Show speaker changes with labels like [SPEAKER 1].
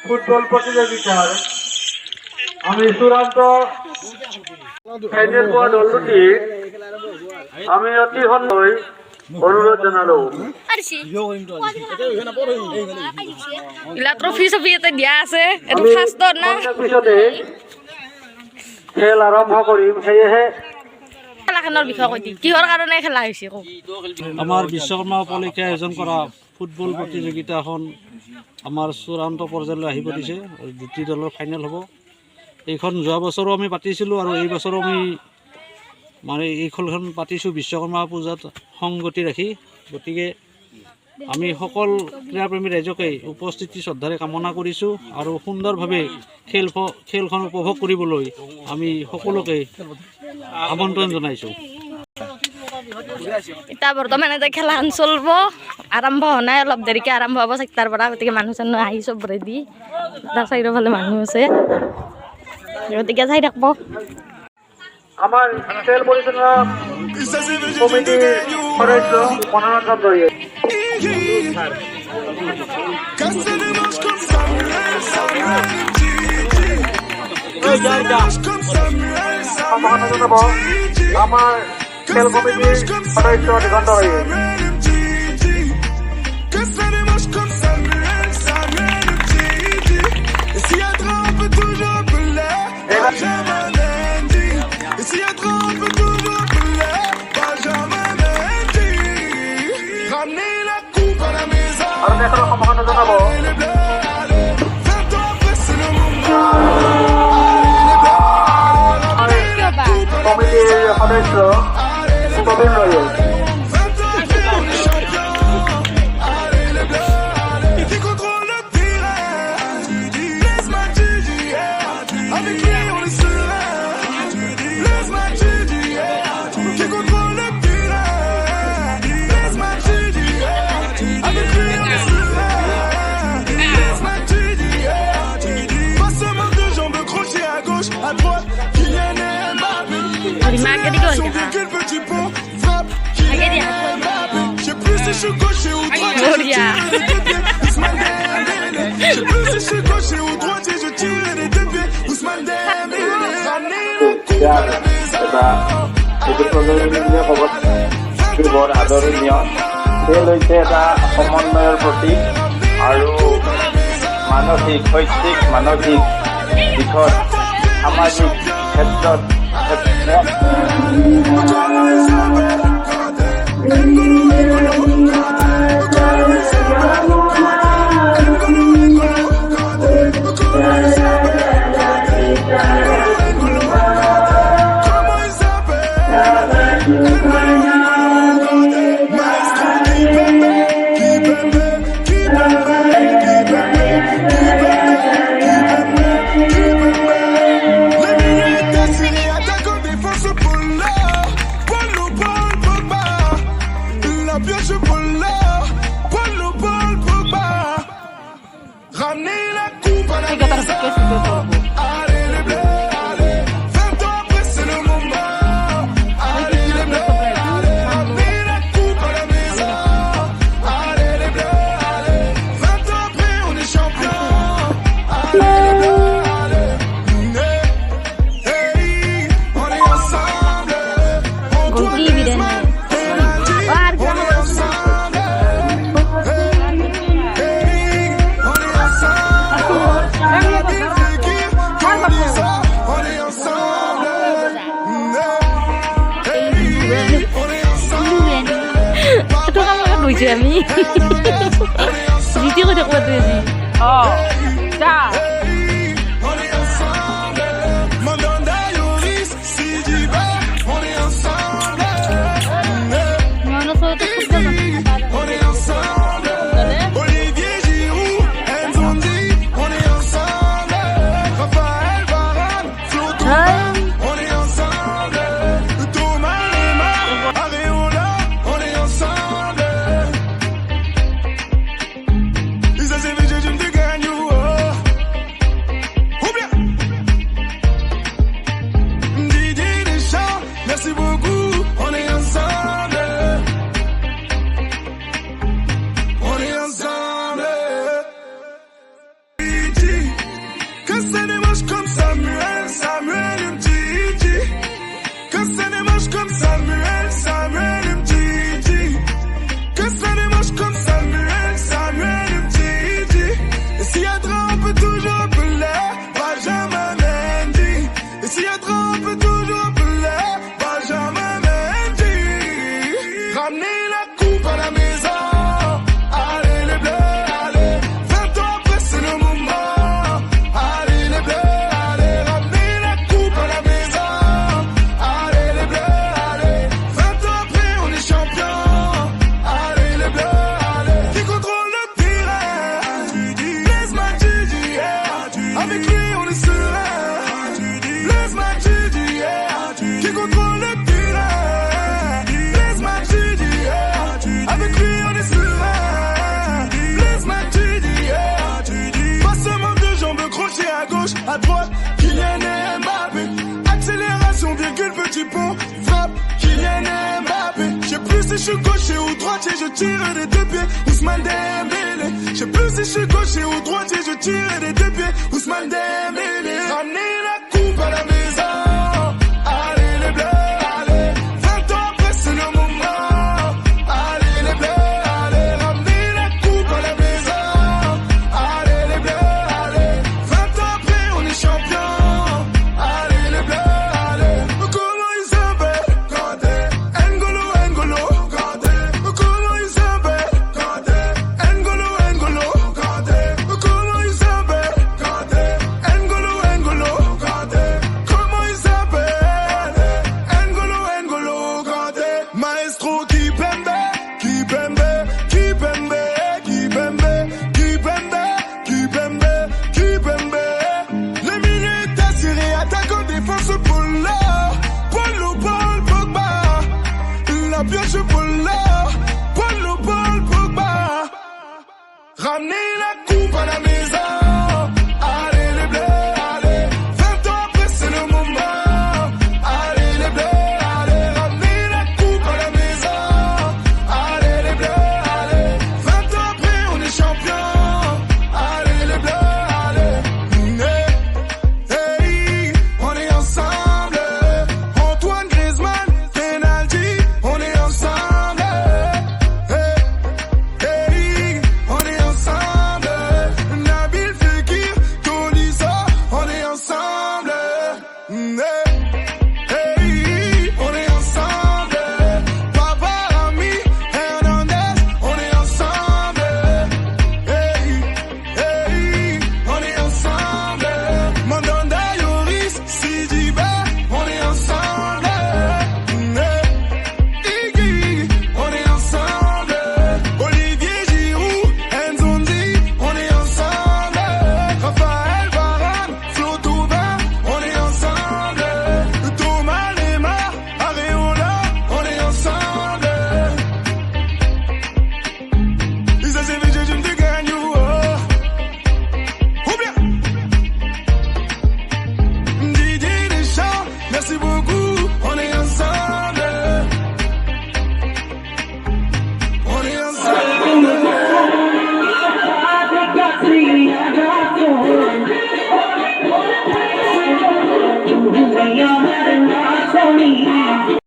[SPEAKER 1] ফুটবল প্রতিযোগিতার আমি চূড়ান্ত ফাইনাল পোৱা দল দুটি আমি অতি সন্ময় অনুৰোধ জনালো।
[SPEAKER 2] ট্ৰফি চফি এটা দিয়া আছে, এইটো ফাৰ্ষ্টত না
[SPEAKER 1] পিছতে খেল আৰম্ভ কৰিম, সেয়েহে
[SPEAKER 2] খেলাখনৰ বিষয়ে কৈ দি কিহৰ কাৰণে খেলা হৈছে কওক।
[SPEAKER 3] আমাৰ বিশ্বকৰ্মা উপলক্ষে আয়োজন কৰা ফুটবল প্ৰতিযোগিতাখন আমাৰ চূড়ান্ত পৰ্যায়লৈ আহি পৰিছে। দুটি দলৰ ফাইনেল হ'ব। এইখন যোৱা বছৰো আমি পাতিছিলোঁ আৰু এই বছৰো আমি এই খেলখন পাতিছোঁ বিশ্বকৰ্মা পূজাত সংগতি ৰাখি। গতিকে আমি সকল ক্ৰীড়াপ্ৰেমী ৰাইজকে উপস্থিতি শ্ৰদ্ধাৰে কামনা কৰিছোঁ আৰু সুন্দৰভাৱে খেলখন উপভোগ কৰিবলৈ আমি সকলোকে আমন্ত্ৰণ জনাইছোঁ।
[SPEAKER 2] এতিয়া বৰ্তমান এটা খেলাখন চলিব, আৰম্ভ হোৱা নাই, অলপ দেৰিকৈ আৰম্ভ হ'ব 4টাৰ পৰা। গতিকে মানুহ চানুহ আহি চব ৰেডি, তাৰ চাৰিওফালে মানুহ আছে, গতিকে চাই থাকিব।
[SPEAKER 1] আমাৰ খেল পৰিচালনা কমিটিৰ সদস্য মনোৰঞ্জন চৌধুৰী সম্ভাষণ জনাব আমাৰ খেল কমিটিৰ সদস্য দিগন্ত আৰু তেখেতক সম্ভাষণ জনাব কমিটিৰ সদস্য প্ৰবীণ ৰয়েল। বৰ আদৰণীয় খেল হৈছে এটা সমন্বয়ৰ প্ৰতীক আৰু মানসিক শৈক্ষিক মানসিক দিশত সামাজিক ক্ষেত্ৰত আমি জিতি কৈ থাকোঁ যা
[SPEAKER 4] Je me dégagne. Que c'est des moches comme Samuel, Samuel Mtiti. Que c'est des moches comme Samuel, Samuel Mtiti. Que c'est des moches comme Samuel, Samuel Mtiti. Et s'il y a trop, on peut toujours appeler Benjamin Mendy. Et s'il y a trop, on peut toujours appeler Benjamin Mendy. Ramenez la coupe à la maison. Allez les bleus, allez. 20 ans après, c'est le moment. Allez les bleus, allez. Ramenez la coupe à la maison. Allez les bleus, allez. 20 ans après, on est champion. Allez les bleus, allez. Qui contrôle le terrain? Blaise Matuidi, yeah. Avec lui, on est serein. Blaise Matuidi, yeah. Qui contrôle le terrain? Blaise Matuidi, yeah. Avec lui, on est serein. Blaise Matuidi, yeah. Passement de jambes, crochet à gauche, à droite. Kylian Mbappé. Accélération, virgule, petit pont. Frappe, Kylian Mbappé. Je sais plus si je suis gaucher ou droitier, je tire des deux pieds. Ousmane Dembélé. Je sais plus si je suis gaucher ou droitier, je tire des deux pieds. Ousmane Dembélé. Ramenez la coupe à la maison. Allez les bleus, allez. 20 ans après, c'est le moment. Allez les bleus, allez. Ramenez la coupe à la maison. Allez les bleus, allez. 20 ans après, on est champion. Allez les bleus, allez. Comment ils s'appellent? Kanté. N'Golo, N'Golo. Kanté. Comment ils s'appellent? Kanté. N'Golo, N'Golo. Kanté. Comment ils s'appellent? Kanté. N'Golo, N'Golo. Kanté. Comment ils s'appellent? N'Golo, N'Golo. Kanté. Maestro Kipembe, Kipembe, Kipembe, Kipembe, Kipembe, Kipembe, Kipembe. Les minutes assurées, attaquant, défense, Polo. Polo, Paul, Pogba. La pioche, Polo. Polo, Paul, Pogba. Ramenez la